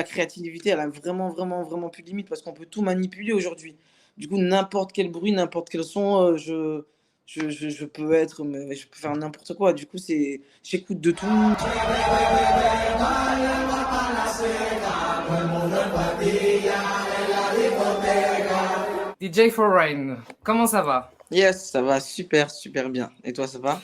la créativité, elle a vraiment, vraiment, vraiment plus de limite parce qu'on peut tout manipuler aujourd'hui. Du coup, n'importe quel bruit, n'importe quel son, je peux être, mais je peux faire n'importe quoi. Du coup, j'écoute de tout. DJ Foreign, comment ça va? Yes, ça va super, super bien. Et toi, ça va?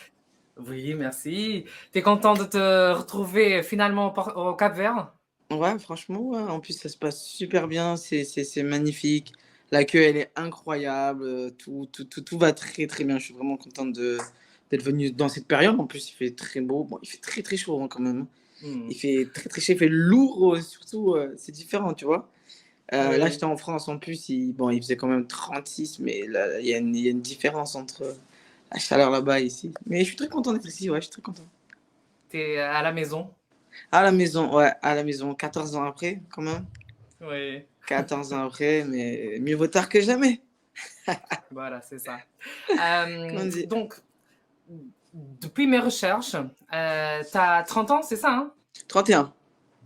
Oui, merci. T'es content de te retrouver finalement au Cap-Vert? Ouais, franchement, ouais. En plus, ça se passe super bien. C'est magnifique. L'accueil, elle est incroyable. Tout va très, très bien. Je suis vraiment contente d'être venu dans cette période. En plus, il fait très beau. Bon, il fait très, très chaud hein, quand même, hein. Hmm. Il fait très, très chaud. Il fait lourd, surtout. C'est différent, tu vois. Là, Oui. j'étais en France. En plus, bon, il faisait quand même 36. Mais là, il y a une différence entre la chaleur là-bas et ici. Mais je suis très content d'être ici. Ouais, je suis très content. T'es à la maison? À la maison, ouais, à la maison. 14 ans après, quand même. Oui, 14 ans après, mais mieux vaut tard que jamais, voilà, c'est ça. comme on dit. Donc, depuis mes recherches, t'as 30 ans, c'est ça, hein? 31.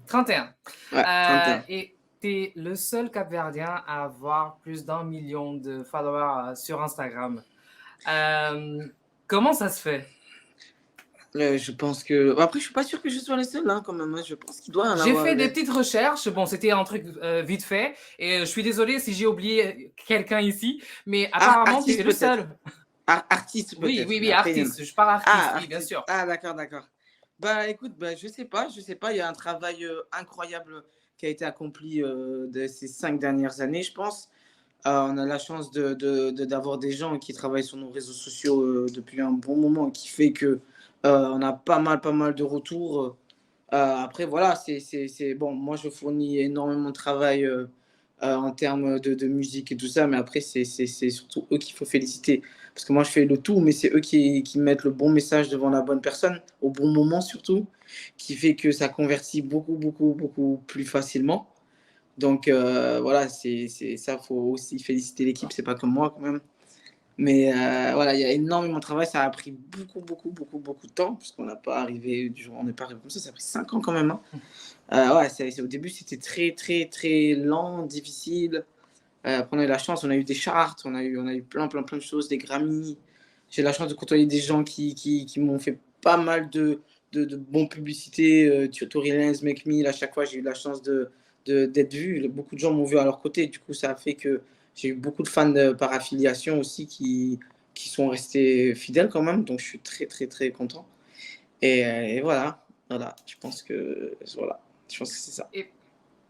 31. Ouais, 31. Et t'es le seul Cap-Verdien à avoir plus d'1 million de followers sur Instagram. Euh, Comment ça se fait? Je pense que. Après, je suis pas sûr que je sois le seul, hein, quand même, hein. Je pense qu'il doit y en J'ai avoir. fait des petites recherches. Bon, c'était un truc vite fait. Et je suis désolée si j'ai oublié quelqu'un ici. Mais apparemment, tu es Artiste le peut-être. seul. Artiste Oui, peut-être, oui, mais oui, après, il y en a. artiste. Je parle artiste, oui, bien Artiste. sûr. D'accord, d'accord. Bah écoute, bah, je sais pas. Il y a un travail incroyable qui a été accompli de ces 5 dernières années, je pense. On a la chance d'avoir des gens qui travaillent sur nos réseaux sociaux depuis un bon moment, qui fait que on a pas mal de retours. Après, voilà, bon. Moi, je fournis énormément de travail en termes de musique et tout ça, mais après, c'est surtout eux qu'il faut féliciter. Parce que moi, je fais le tout, mais c'est eux qui mettent le bon message devant la bonne personne, au bon moment surtout, qui fait que ça convertit beaucoup, beaucoup, beaucoup plus facilement. Donc voilà, c'est ça, faut aussi féliciter l'équipe, c'est pas comme moi quand même. Mais voilà, il y a énormément de travail, ça a pris beaucoup, beaucoup, beaucoup, beaucoup de temps, parce qu'on n'a pas arrivé du jour, on n'est pas arrivé comme ça a pris 5 ans quand même, hein. Ouais, au début, c'était très, très, très lent, difficile. Après, on a eu la chance, on a eu des charts, on a eu plein, plein, plein de choses, des Grammys. J'ai la chance de côtoyer des gens qui m'ont fait pas mal de bonnes publicités. Tory Lanez, Make Me, à chaque fois, j'ai eu la chance d'être vu. Beaucoup de gens m'ont vu à leur côté. Du coup, ça a fait que j'ai eu beaucoup de fans par affiliation aussi qui sont restés fidèles quand même. Donc, je suis très, très, très content. Et voilà, voilà, je pense que c'est ça. Et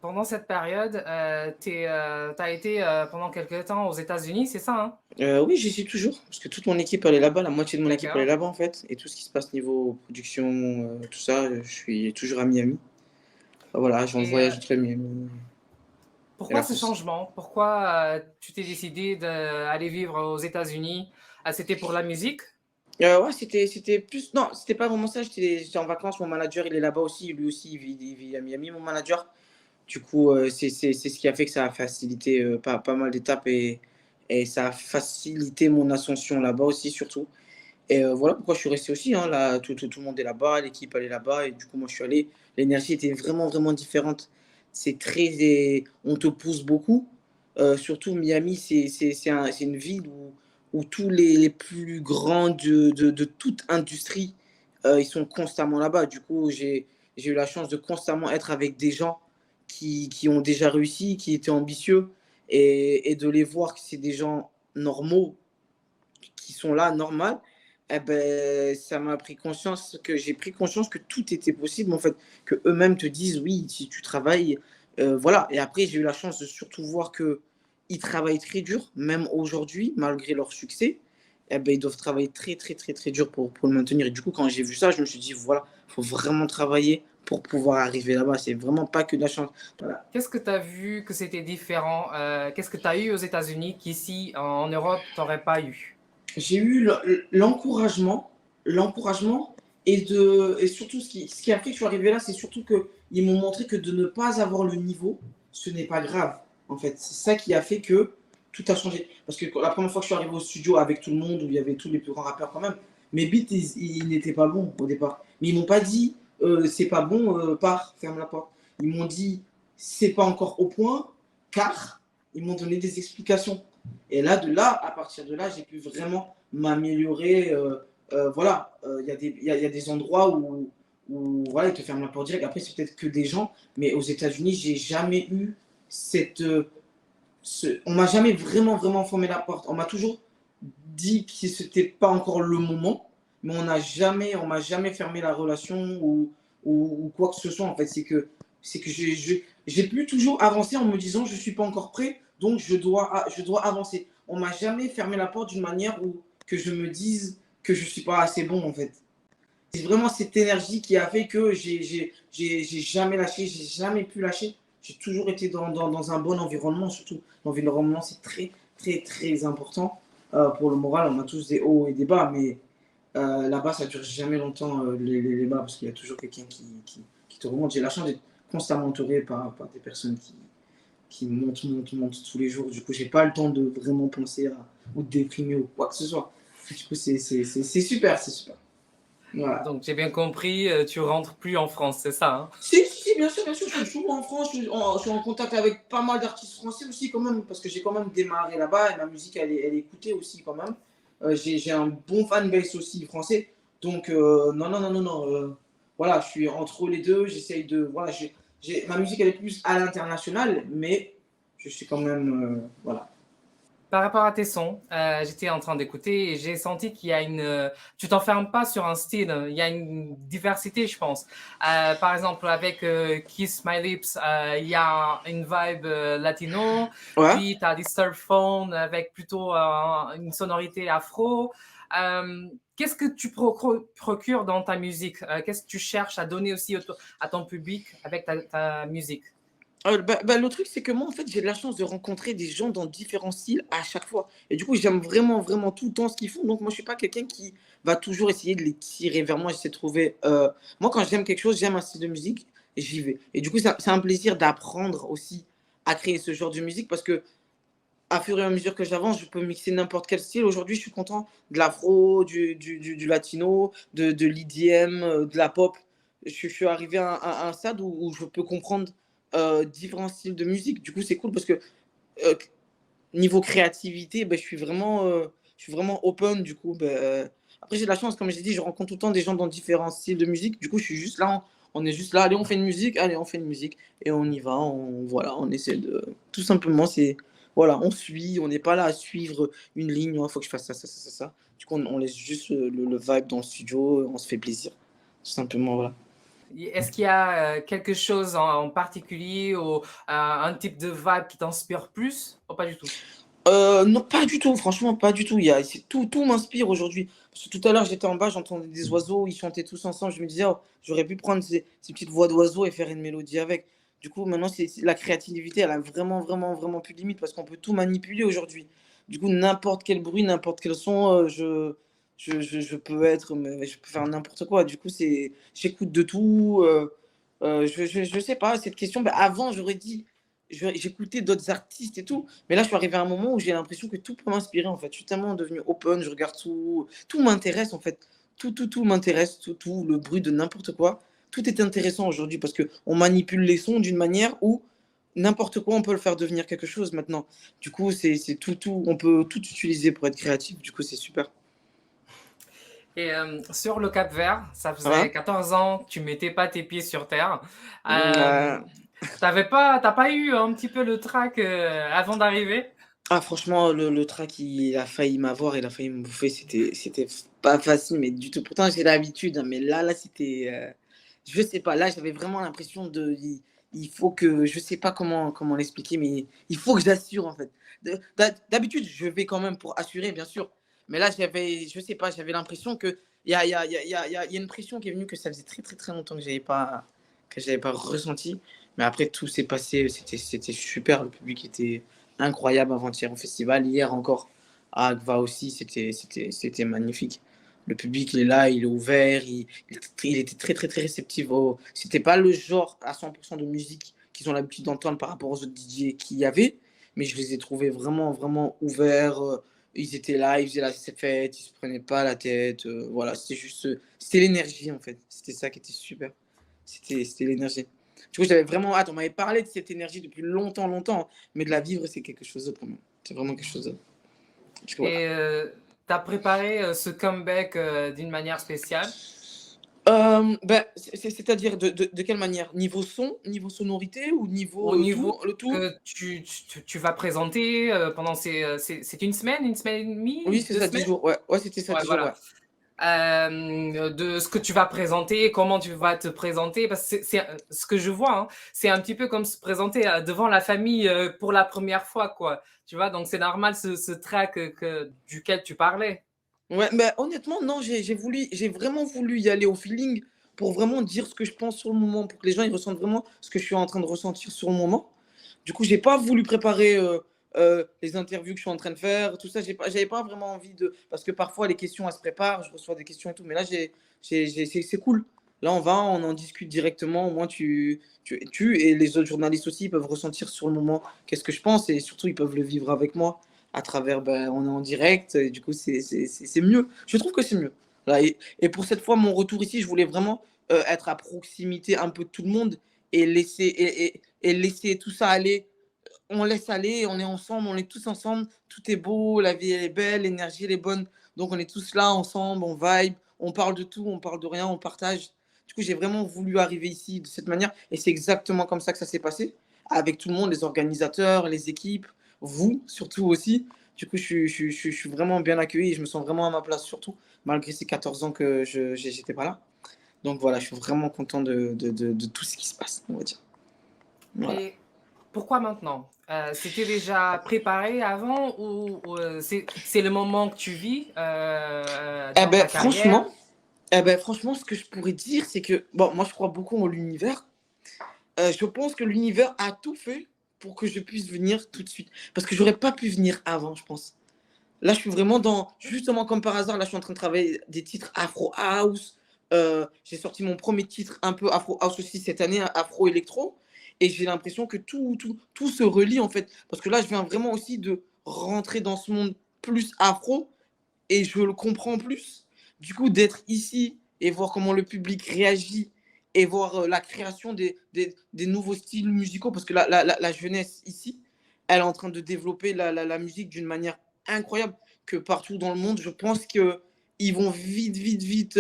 pendant cette période, t'as été pendant quelques temps aux États-Unis, c'est ça, hein? Oui, j'y suis toujours, parce que toute mon équipe, elle est là-bas, la moitié de mon équipe, elle est D'accord. là-bas, en fait, et tout ce qui se passe niveau production, tout ça, je suis toujours à Miami. Voilà, j'ai en Et voyage entre Miami et pourquoi la ce France. changement? Pourquoi tu t'es décidé d'aller vivre aux États-Unis? C'était pour la musique? Ouais, c'était plus non, c'était pas vraiment ça, j'étais en vacances, mon manager, il est là-bas aussi, lui aussi, il vit à Miami, mon manager. Du coup, c'est ce qui a fait que ça a facilité, pas mal d'étapes et ça a facilité mon ascension là-bas aussi, surtout. Et voilà pourquoi je suis resté aussi, hein, là, tout le monde est là-bas, l'équipe elle est là-bas et du coup moi je suis allé. L'énergie était vraiment, vraiment différente. C'est très on te pousse beaucoup, surtout Miami, c'est une ville où tous les plus grands de toute industrie, ils sont constamment là-bas. Du coup, j'ai eu la chance de constamment être avec des gens qui ont déjà réussi, qui étaient ambitieux et de les voir que c'est des gens normaux qui sont là, normal, eh ben, ça m'a pris conscience que j'ai pris conscience que tout était possible, en fait, que eux-mêmes te disent oui, si tu travailles, voilà. Et après, j'ai eu la chance de surtout voir que ils travaillent très dur, même aujourd'hui, malgré leur succès. Eh ben, ils doivent travailler très, très, très, très dur pour le maintenir. Et du coup, quand j'ai vu ça, je me suis dit, voilà, il faut vraiment travailler pour pouvoir arriver là-bas. C'est vraiment pas que de la chance. Voilà. Qu'est-ce que tu as vu que c'était différent? Qu'est-ce que tu as eu aux États-Unis qu'ici, en Europe, tu n'aurais pas eu? J'ai eu l'encouragement et surtout ce qui a fait que je suis arrivé là, c'est surtout qu'ils m'ont montré que de ne pas avoir le niveau, ce n'est pas grave. En fait, c'est ça qui a fait que tout a changé. Parce que la première fois que je suis arrivé au studio avec tout le monde, où il y avait tous les plus grands rappeurs quand même, mes beats, ils n'étaient pas bons au départ. Mais ils m'ont pas dit, c'est pas bon, pars, ferme la porte. Ils m'ont dit, c'est pas encore au point, car ils m'ont donné des explications. Et là, à partir de là, j'ai pu vraiment m'améliorer. Voilà, il y a des endroits où voilà, ils te ferment la porte direct. Après, c'est peut-être que des gens, mais aux États-Unis, j'ai jamais eu cette. On m'a jamais vraiment, vraiment fermé la porte. On m'a toujours dit que c'était pas encore le moment, mais on m'a jamais fermé la relation ou quoi que ce soit. En fait, c'est que j'ai pu toujours avancer en me disant je suis pas encore prêt, donc je dois avancer. On m'a jamais fermé la porte d'une manière où que je me dise que je suis pas assez bon en fait. C'est vraiment cette énergie qui a fait que j'ai jamais lâché, j'ai jamais pu lâcher. J'ai toujours été dans un bon environnement, surtout. L'environnement, c'est très, très, très important pour le moral. On a tous des hauts et des bas, mais là-bas, ça ne dure jamais longtemps, les bas, parce qu'il y a toujours quelqu'un qui te remonte. J'ai la chance d'être constamment entouré par des personnes qui montent tous les jours. Du coup, j'ai pas le temps de vraiment penser à ou de déprimer ou quoi que ce soit. Du coup, c'est super, c'est super. Voilà. Donc, j'ai bien compris, tu rentres plus en France, c'est ça, hein? Si, bien sûr, bien sûr. Je suis souvent en France. Je suis en contact avec pas mal d'artistes français aussi, quand même, parce que j'ai quand même démarré là-bas et ma musique, elle est écoutée aussi, quand même. J'ai un bon fanbase aussi français. Donc, non, non, non, non, non. Voilà, je suis entre les deux. J'essaye de. Voilà, ma musique, elle est plus à l'international, mais je suis quand même. Voilà. Par rapport à tes sons, j'étais en train d'écouter et j'ai senti qu'il y a tu t'enfermes pas sur un style, il y a une diversité, je pense. Par exemple, avec Kiss My Lips, il y a une vibe latino, Ouais. puis tu as Disturb Phone avec plutôt une sonorité afro. Qu'est-ce que tu procures dans ta musique? Qu'est-ce que tu cherches à donner aussi à ton public avec ta musique? Le truc, c'est que moi, en fait, j'ai de la chance de rencontrer des gens dans différents styles à chaque fois. Et du coup, j'aime vraiment, vraiment tout le temps ce qu'ils font. Donc, moi, je suis pas quelqu'un qui va toujours essayer de les tirer vers moi. J'essaie de trouver. Moi, quand j'aime quelque chose, j'aime un style de musique, et j'y vais. Et du coup, c'est un plaisir d'apprendre aussi à créer ce genre de musique parce que, à fur et à mesure que j'avance, je peux mixer n'importe quel style. Aujourd'hui, je suis content de l'afro, du latino, de l'EDM, de la pop. Je suis arrivé à un stade où je peux comprendre différents styles de musique. Du coup, c'est cool parce que euh, niveau créativité, ben, je suis vraiment open. Du coup, ben, après, j'ai de la chance, comme j'ai dit, je rencontre tout le temps des gens dans différents styles de musique. Du coup, je suis juste là, on est juste là, allez, on fait une musique, allez, on fait une musique. Et on y va, voilà, on essaie de. Tout simplement, c'est. Voilà, on suit, on n'est pas là à suivre une ligne, il faut que je fasse ça, ça, ça, ça, ça. Du coup, on laisse juste le vibe dans le studio, on se fait plaisir. Tout simplement, voilà. Est-ce qu'il y a quelque chose en particulier ou un type de vibe qui t'inspire plus ou pas du tout? Non, pas du tout, franchement, pas du tout. Tout m'inspire aujourd'hui. Parce que tout à l'heure, j'étais en bas, j'entendais des oiseaux, ils chantaient tous ensemble. Je me disais, oh, j'aurais pu prendre ces petites voix d'oiseaux et faire une mélodie avec. Du coup, maintenant, la créativité, elle a vraiment, vraiment, vraiment plus de limite parce qu'on peut tout manipuler aujourd'hui. Du coup, n'importe quel bruit, n'importe quel son, je peux être, mais je peux faire n'importe quoi. Du coup, j'écoute de tout. Je sais pas, cette question, bah, avant, j'aurais dit, j'écoutais d'autres artistes et tout. Mais là, je suis arrivé à un moment où j'ai l'impression que tout peut m'inspirer, en fait. Je suis tellement devenu open, je regarde tout. Tout m'intéresse, en fait. Tout m'intéresse. Tout, le bruit de n'importe quoi. Tout est intéressant aujourd'hui parce qu'on manipule les sons d'une manière où n'importe quoi, on peut le faire devenir quelque chose maintenant. Du coup, c'est tout. On peut tout utiliser pour être créatif. Du coup, c'est super. Et sur le Cap-Vert, ça Voilà. faisait 14 ans que tu mettais pas tes pieds sur terre. Euh, T'as pas eu un petit peu le trac avant d'arriver? Ah, franchement, le track, il a failli m'avoir, il a failli me bouffer. C'était pas facile, mais du tout. Pourtant, j'ai l'habitude, hein, mais là, c'était. Je sais pas, là, j'avais vraiment l'impression de. Il faut que. Je sais pas comment l'expliquer, mais il faut que j'assure, en fait. D'habitude, je vais quand même pour assurer, bien sûr. Mais là, je sais pas, j'avais l'impression que. Il y a une pression qui est venue que ça faisait très, très, très longtemps que j'avais pas ressenti. Mais après, tout s'est passé, c'était super. Le public était incroyable avant-hier au festival. Hier encore à Agva aussi, c'était magnifique. Le public, il est là, il est ouvert, il était très, très, très réceptif. C'était pas le genre à 100% de musique qu'ils ont l'habitude d'entendre par rapport aux autres DJ qu'il y avait, mais je les ai trouvés vraiment, vraiment ouverts. Ils étaient là, ils faisaient la fête, ils se prenaient pas la tête. Voilà, c'était juste, c'était l'énergie en fait. C'était ça qui était super. C'était l'énergie. Du coup, j'avais vraiment hâte. On m'avait parlé de cette énergie depuis longtemps, longtemps. Mais de la vivre, c'est quelque chose d'autre, quand même. C'est vraiment quelque chose d'autre. Du coup, voilà. Et tu as préparé ce comeback d'une manière spéciale? Ben, c'est-à-dire de quelle manière? Niveau son, niveau sonorité ou Au niveau niveau tout, le tout? que tu vas présenter pendant c'est une semaine et Oui, demie, c'est deux ça, 10 semaines? jours. Ouais, ouais, c'était ça, Ouais, 10 jours, voilà. ouais. De ce que tu vas présenter, comment tu vas te présenter, parce que ce que je vois, hein, c'est un petit peu comme se présenter devant la famille pour la première fois, quoi. Tu vois, donc c'est normal ce track duquel tu parlais. Ouais, mais honnêtement, non, j'ai vraiment voulu y aller au feeling pour vraiment dire ce que je pense sur le moment, pour que les gens ils ressentent vraiment ce que je suis en train de ressentir sur le moment. Du coup, j'ai pas voulu préparer les interviews que je suis en train de faire, tout ça. J'avais pas vraiment envie de. Parce que parfois, les questions, elles se préparent, je reçois des questions et tout. Mais là, c'est cool. Là, on en discute directement. Au moins, et les autres journalistes aussi ils peuvent ressentir sur le moment qu'est-ce que je pense et surtout, ils peuvent le vivre avec moi à travers, ben, on est en direct. Et du coup, c'est mieux. Je trouve que c'est mieux. Là, et pour cette fois, mon retour ici, je voulais vraiment être à proximité un peu de tout le monde et laisser tout ça aller. On laisse aller, on est ensemble, on est tous ensemble, tout est beau, la vie elle est belle, l'énergie elle est bonne. Donc on est tous là ensemble, on vibe, on parle de tout, on parle de rien, on partage. Du coup, j'ai vraiment voulu arriver ici de cette manière et c'est exactement comme ça que ça s'est passé avec tout le monde, les organisateurs, les équipes, vous surtout aussi. Du coup, je suis vraiment bien accueilli et je me sens vraiment à ma place, surtout malgré ces 14 ans que je n'étais pas là. Donc voilà, je suis vraiment content de tout ce qui se passe, on va dire. Voilà. Et pourquoi maintenant? C'était déjà préparé avant ou c'est le moment que tu vis Eh dans ben, ta carrière? franchement, ce que je pourrais dire, c'est que, bon, moi, je crois beaucoup en l'univers. Je pense que l'univers a tout fait pour que je puisse venir tout de suite. Parce que j'aurais pas pu venir avant, je pense. Là, je suis vraiment dans, justement, comme par hasard, là, je suis en train de travailler des titres Afro House. J'ai sorti mon premier titre un peu Afro House aussi cette année, hein, Afro Electro. Et j'ai l'impression que tout se relie, en fait. Parce que là, je viens vraiment aussi de rentrer dans ce monde plus afro et je le comprends plus. Du coup, d'être ici et voir comment le public réagit et voir la création des nouveaux styles musicaux, parce que la jeunesse ici, elle est en train de développer la musique d'une manière incroyable, que partout dans le monde, je pense qu'ils vont vite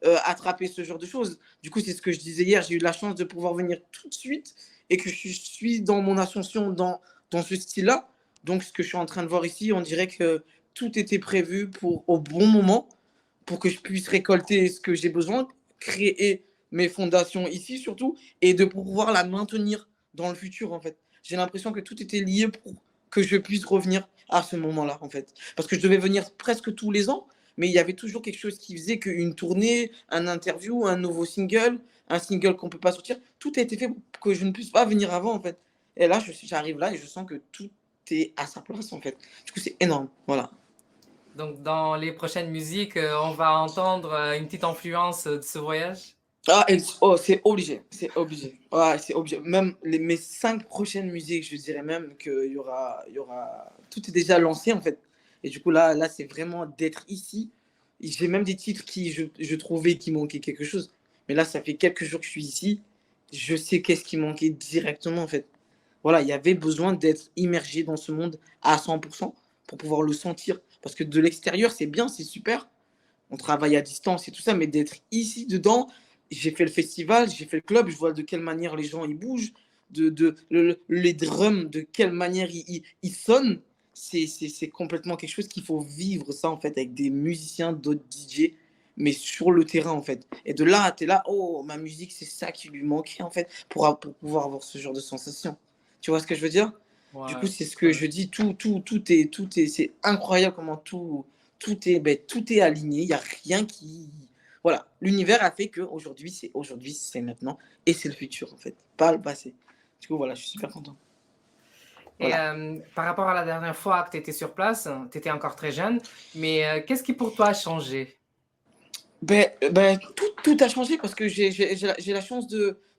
attraper ce genre de choses. Du coup, c'est ce que je disais hier, j'ai eu la chance de pouvoir venir tout de suite et que je suis dans mon ascension dans ce style-là. Donc, ce que je suis en train de voir ici, on dirait que tout était prévu pour au bon moment pour que je puisse récolter ce que j'ai besoin, créer mes fondations ici surtout, et de pouvoir la maintenir dans le futur en fait. J'ai l'impression que tout était lié pour que je puisse revenir à ce moment-là en fait. Parce que je devais venir presque tous les ans, mais il y avait toujours quelque chose qui faisait qu'une tournée, un interview, un nouveau single, un single qu'on ne peut pas sortir, tout a été fait pour que je ne puisse pas venir avant en fait. Et là, j'arrive là et je sens que tout est à sa place en fait. Du coup, c'est énorme. Voilà. Donc dans les prochaines musiques, on va entendre une petite influence de ce voyage? Ah, oh, c'est obligé, c'est obligé. Ouais, c'est obligé. Même mes 5 prochaines musiques, je dirais même tout est déjà lancé en fait. Et du coup, là c'est vraiment d'être ici. J'ai même des titres qui, je trouvais qui manquait quelque chose. Mais là, ça fait quelques jours que je suis ici. Je sais qu'est-ce qui manquait directement en fait. Voilà, il y avait besoin d'être immergé dans ce monde à 100% pour pouvoir le sentir. Parce que de l'extérieur, c'est bien, c'est super, on travaille à distance et tout ça, mais d'être ici dedans, j'ai fait le festival, j'ai fait le club, je vois de quelle manière les gens ils bougent, les drums, de quelle manière ils sonnent. C'est complètement quelque chose qu'il faut vivre ça en fait avec des musiciens, d'autres DJ, mais sur le terrain en fait. Et de là, tu es là, oh, ma musique, c'est ça qui lui manquait en fait pour pouvoir avoir ce genre de sensation. Tu vois ce que je veux dire? Du coup, Ouais, c'est ce que je dis, c'est incroyable comment tout est aligné, il n'y a rien qui. Voilà, l'univers a fait que aujourd'hui, c'est maintenant et c'est le futur en fait, pas le passé. Du coup, voilà, je suis super content. et Voilà. par rapport à la dernière fois que tu étais sur place, tu étais encore très jeune, mais qu'est-ce qui pour toi a changé? Tout a changé parce que j'ai la chance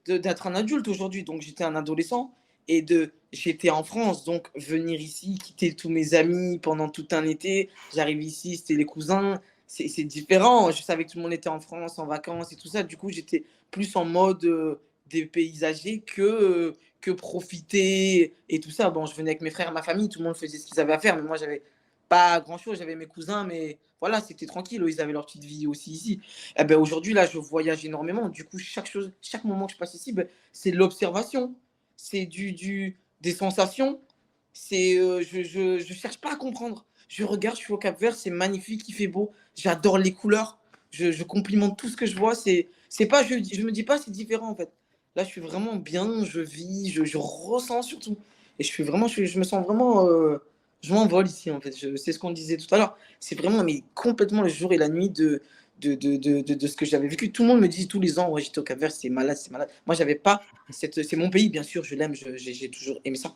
d'être un adulte aujourd'hui. Donc, j'étais un adolescent et j'étais en France. Donc, venir ici, quitter tous mes amis pendant tout un été, j'arrive ici, c'était les cousins, c'est différent. Je savais que tout le monde était en France, en vacances et tout ça. Du coup, j'étais plus en mode des paysagers que profiter et tout ça. Bon, je venais avec mes frères, ma famille, tout le monde faisait ce qu'ils avaient à faire, mais moi, j'avais pas grand-chose. J'avais mes cousins, mais voilà, c'était tranquille. Eux, ils avaient leur petite vie aussi ici. Eh ben, aujourd'hui, là, je voyage énormément. Du coup, chaque moment que je passe ici, ben, c'est de l'observation, c'est des sensations. Je cherche pas à comprendre. Je regarde, je suis au Cap-Vert, c'est magnifique, il fait beau. J'adore les couleurs. Je complimente tout ce que je vois. C'est pas, je me dis pas c'est différent en fait. Là, je suis vraiment bien, je vis, je ressens surtout. Et je me sens vraiment, je m'envole ici en fait. C'est ce qu'on disait tout à l'heure. C'est vraiment mais complètement le jour et la nuit de ce que j'avais vécu. Tout le monde me dit tous les ans, ouais, j'étais au Cap-Vert, c'est malade, c'est malade. Moi, j'avais pas c'est mon pays, bien sûr, je l'aime, j'ai toujours aimé ça.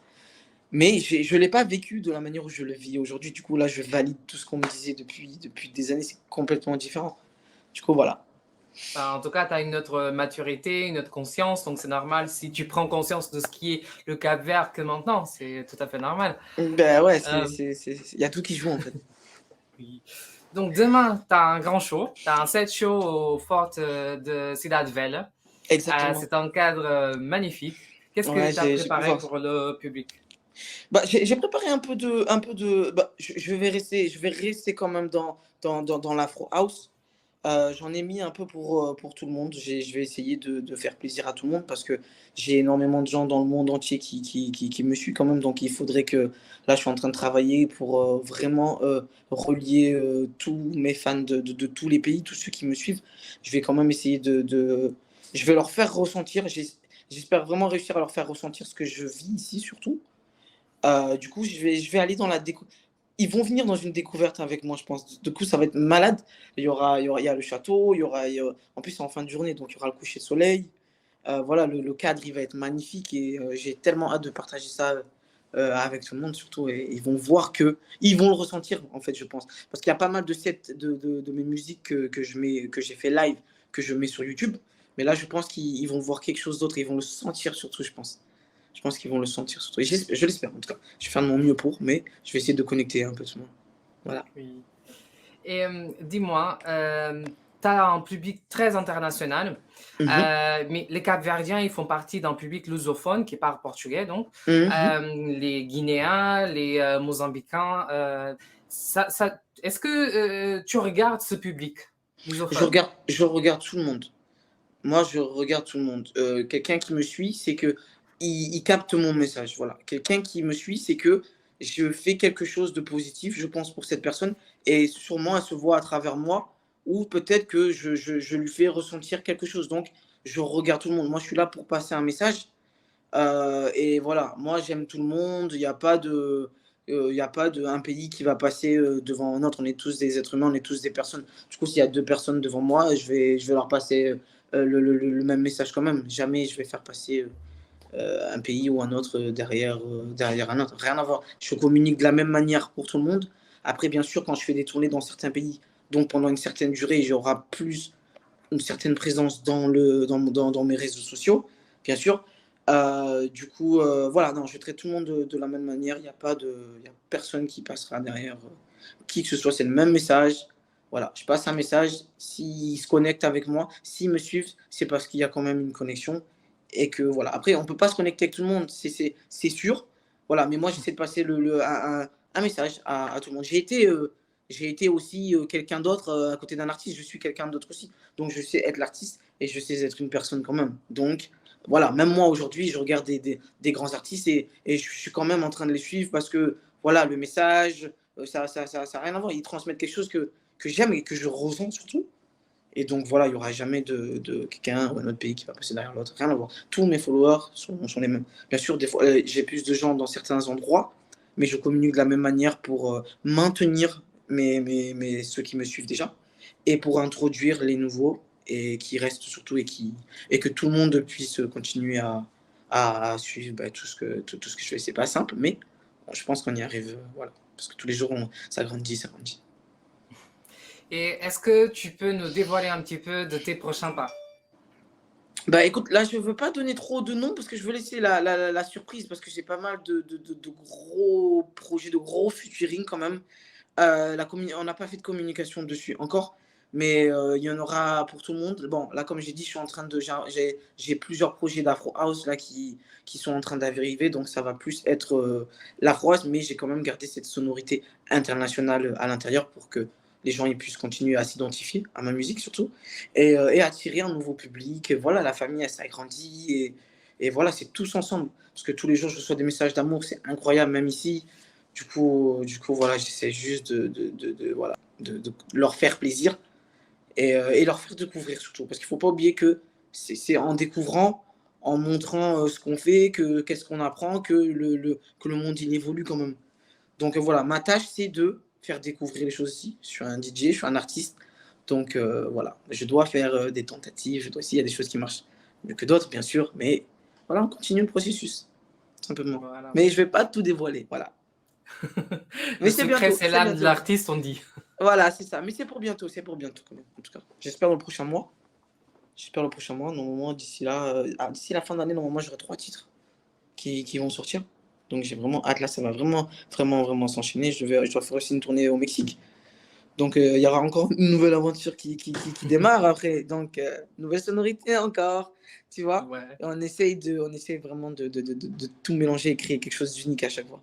Mais je ne l'ai pas vécu de la manière où je le vis aujourd'hui. Du coup, là, je valide tout ce qu'on me disait depuis des années. C'est complètement différent. Du coup, voilà. Enfin, en tout cas, tu as une autre maturité, une autre conscience, donc c'est normal si tu prends conscience de ce qui est le Cap-Vert que maintenant, c'est tout à fait normal. Ben ouais, Euh, il y a tout qui joue en fait. oui. Donc demain, tu as un grand show, tu as un set show au fort de Ciudad Vella. Exactement. C'est un cadre magnifique. Qu'est-ce que Ouais, tu as j'ai pu préparé voir ça. pour le public? Bah, j'ai préparé un peu de. Bah, je vais rester quand même dans l'Afro House. J'en ai mis un peu pour tout le monde. Je vais essayer de faire plaisir à tout le monde parce que j'ai énormément de gens dans le monde entier qui me suivent quand même. Donc il faudrait que. Là, je suis en train de travailler pour vraiment relier tous mes fans de tous les pays, tous ceux qui me suivent. Je vais quand même essayer Je vais leur faire ressentir. J'espère vraiment réussir à leur faire ressentir ce que je vis ici, surtout. Du coup, je vais aller dans la déco ils vont venir dans une découverte avec moi, je pense. Du coup, ça va être malade. Il y a le château, en plus, c'est en fin de journée, donc il y aura le coucher de soleil. Voilà, le cadre, il va être magnifique et j'ai tellement hâte de partager ça avec tout le monde, surtout. Et ils vont voir que, ils vont le ressentir, en fait, je pense. Parce qu'il y a pas mal de sets de mes musiques que j'ai fait live, que je mets sur YouTube. Mais là, je pense qu'ils vont voir quelque chose d'autre. Ils vont le sentir, surtout, je pense. Je pense qu'ils vont le sentir surtout. Et je l'espère en tout cas. Je vais faire de mon mieux pour, mais je vais essayer de connecter un peu tout le monde. Voilà. Oui. Et dis-moi, tu as un public très international, Mhm. mais les Capverdiens, ils font partie d'un public lusophone qui parle portugais, donc Mhm. les Guinéens, les Mozambicains. Est-ce que tu regardes ce public lusophone? Je regarde tout le monde. Moi, je regarde tout le monde. Quelqu'un qui me suit, c'est que il capte mon message. Voilà. Quelqu'un qui me suit, c'est que je fais quelque chose de positif, je pense, pour cette personne. Et sûrement, elle se voit à travers moi. Ou peut-être que je lui fais ressentir quelque chose. Donc, je regarde tout le monde. Moi, je suis là pour passer un message. Et voilà, moi j'aime tout le monde, il y a pas de un pays qui va passer, devant un autre. On est tous des êtres humains, on est tous des personnes. Du coup, s'il y a 2 personnes devant moi, je vais leur passer, le même message quand même. Jamais je vais faire passer, un pays ou un autre, derrière un autre. Rien à voir. Je communique de la même manière pour tout le monde. Après, bien sûr, quand je fais des tournées dans certains pays, donc pendant une certaine durée, j'aurai plus une certaine présence dans mes réseaux sociaux, bien sûr. Du coup, voilà, non, je traite tout le monde de la même manière. Il y a personne qui passera derrière qui que ce soit. C'est le même message. Voilà, je passe un message. S'ils se connectent avec moi, s'ils me suivent, c'est parce qu'il y a quand même une connexion. Et que voilà. Après, on ne peut pas se connecter avec tout le monde, c'est sûr. Voilà, mais moi, j'essaie de passer un message à tout le monde. J'ai été aussi quelqu'un d'autre à côté d'un artiste. Je suis quelqu'un d'autre aussi. Donc, je sais être l'artiste et je sais être une personne quand même. Donc, voilà, même moi aujourd'hui, je regarde des grands artistes et je suis quand même en train de les suivre parce que, voilà, le message, ça a rien à voir. Ils transmettent quelque chose que j'aime et que je ressens surtout. Et donc, voilà, il n'y aura jamais de quelqu'un ou un autre pays qui va passer derrière l'autre. Rien à voir. Tous mes followers sont les mêmes. Bien sûr, des fois, j'ai plus de gens dans certains endroits, mais je communique de la même manière pour maintenir ceux qui me suivent déjà et pour introduire les nouveaux et qui restent surtout et que tout le monde puisse continuer à suivre bah, tout ce que je fais. C'est pas simple, mais bon, je pense qu'on y arrive. Voilà. Parce que tous les jours, ça grandit, ça grandit. Et est-ce que tu peux nous dévoiler un petit peu de tes prochains pas? Bah écoute, là je veux pas donner trop de noms parce que je veux laisser la surprise parce que j'ai pas mal de gros projets, de gros featuring quand même. On n'a pas fait de communication dessus encore, mais il y en aura pour tout le monde. Bon, là, comme j'ai dit, je suis en train de j'ai plusieurs projets d'Afro House là qui sont en train d'arriver, donc ça va plus être l'Afro House, mais j'ai quand même gardé cette sonorité internationale à l'intérieur pour que les gens ils puissent continuer à s'identifier à ma musique surtout et attirer un nouveau public. Voilà, la famille elle s'agrandit et voilà, c'est tous ensemble. Parce que tous les jours, je reçois des messages d'amour, c'est incroyable, même ici. Du coup voilà, j'essaie juste voilà, de leur faire plaisir et leur faire découvrir surtout. Parce qu'il ne faut pas oublier que c'est en découvrant, en montrant ce qu'on fait, qu'est-ce qu'on apprend, que le monde il évolue quand même. Donc voilà, ma tâche c'est de faire découvrir les choses ici. Je suis un DJ, je suis un artiste. Donc voilà, je dois faire des tentatives, je dois essayer, il y a des choses qui marchent mieux que d'autres, bien sûr, mais voilà, on continue le processus, simplement. Voilà. Mais je ne vais pas tout dévoiler, voilà. Le Mais c'est secret, bientôt, c'est c'est l'âme de bientôt. l'artiste, on dit. Voilà, c'est ça. Mais c'est pour bientôt quand même, en tout cas. J'espère le prochain mois. J'espère le prochain mois. Normalement, d'ici là, d'ici la fin d'année, normalement, j'aurai 3 titres qui vont sortir. Donc j'ai vraiment hâte. Là, ça va vraiment, vraiment, vraiment s'enchaîner. Je dois faire aussi une tournée au Mexique. Donc il y aura encore une nouvelle aventure qui démarre après. Donc nouvelle sonorité encore, tu vois. Ouais. Et on essaye vraiment de tout mélanger et créer quelque chose d'unique à chaque fois.